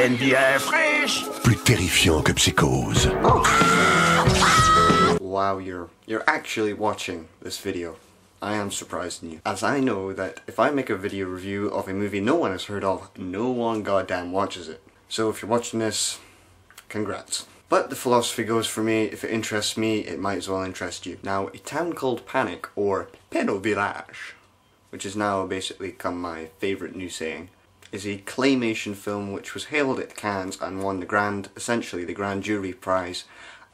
tienne bien fraîche. Plus terrifiant que Psychose. Wow, you're actually watching this video. I am surprised in you, as I know that if I make a video review of a movie no one has heard of, no one goddamn watches it. So if you're watching this, congrats. But the philosophy goes for me, if it interests me, it might as well interest you. Now, A Town Called Panic, or Péno Village, which has now basically become my favourite new saying, is a claymation film which was hailed at Cannes and won essentially the Grand Jury Prize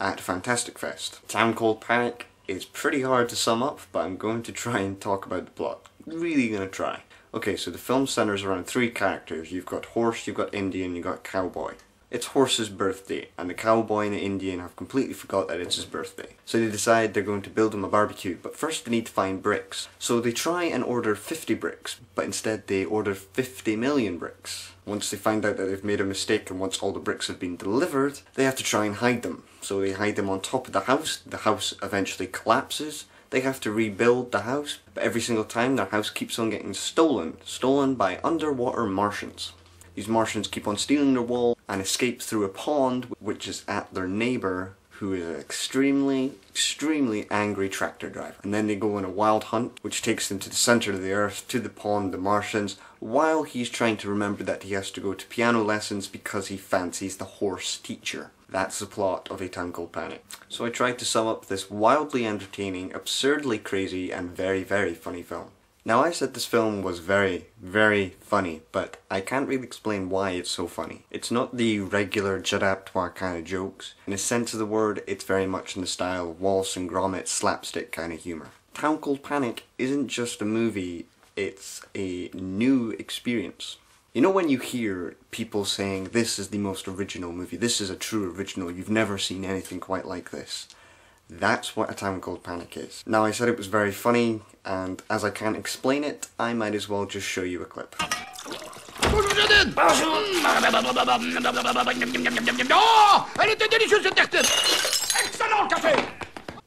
at Fantastic Fest. A Town Called Panic is pretty hard to sum up, but I'm going to try and talk about the plot. Really gonna try. Okay, so the film centers around three characters. You've got horse, you've got Indian, you've got cowboy. It's Horse's birthday, and the cowboy and the Indian have completely forgot that it's his birthday. So they decide they're going to build him a barbecue, but first they need to find bricks. So they try and order 50 bricks, but instead they order 50 million bricks. Once they find out that they've made a mistake and once all the bricks have been delivered, they have to try and hide them. So they hide them on top of the house eventually collapses, they have to rebuild the house, but every single time their house keeps on getting stolen by underwater Martians. These Martians keep on stealing their wool and escape through a pond which is at their neighbour, who is an extremely angry tractor driver. And then they go on a wild hunt which takes them to the centre of the earth, to the pond, the Martians, while he's trying to remember that he has to go to piano lessons because he fancies the horse teacher. That's the plot of A Town Called Panic. So I tried to sum up this wildly entertaining, absurdly crazy and very funny film. Now, I said this film was very funny, but I can't really explain why it's so funny. It's not the regular Judd Apatow kind of jokes. In a sense of the word, it's very much in the style of Wallace and Gromit slapstick kind of humour. Town Called Panic isn't just a movie, it's a new experience. You know when you hear people saying, this is the most original movie, this is a true original, you've never seen anything quite like this? That's what A Town Called Panic is. Now, I said it was very funny, and as I can't explain it, I might as well just show you a clip.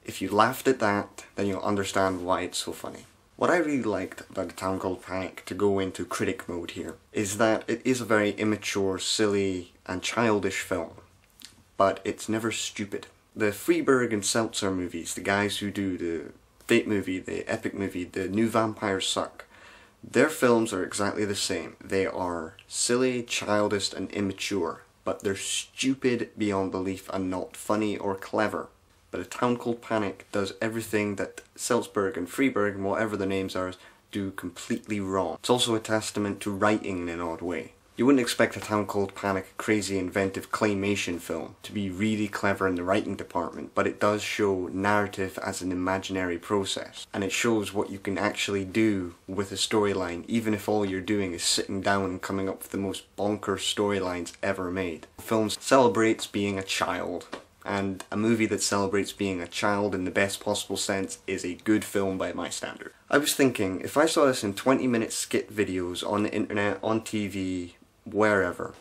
If you laughed at that, then you'll understand why it's so funny. What I really liked about A Town Called Panic, to go into critic mode here, is that it is a very immature, silly, and childish film, but it's never stupid. The Freeberg and Seltzer movies, the guys who do the Fate movie, the Epic movie, the New Vampires Suck, their films are exactly the same. They are silly, childish, and immature, but they're stupid beyond belief and not funny or clever. But A Town Called Panic does everything that Seltzberg and Freeberg and whatever their names are do completely wrong. It's also a testament to writing in an odd way. You wouldn't expect A Town Called Panic, a crazy inventive claymation film, to be really clever in the writing department, but it does show narrative as an imaginary process, and it shows what you can actually do with a storyline, even if all you're doing is sitting down and coming up with the most bonkers storylines ever made. The film celebrates being a child, and a movie that celebrates being a child in the best possible sense is a good film by my standard. I was thinking, if I saw this in 20-minute skit videos on the internet, on TV, wherever,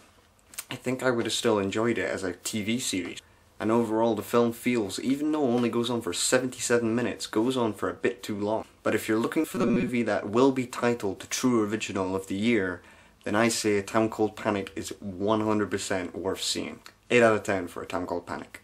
I think I would have still enjoyed it as a TV series. And overall the film feels, even though it only goes on for 77 minutes, goes on for a bit too long. But if you're looking for the movie that will be titled the True Original of the Year, then I say A Town Called Panic is 100% worth seeing. 8 out of 10 for A Town Called Panic.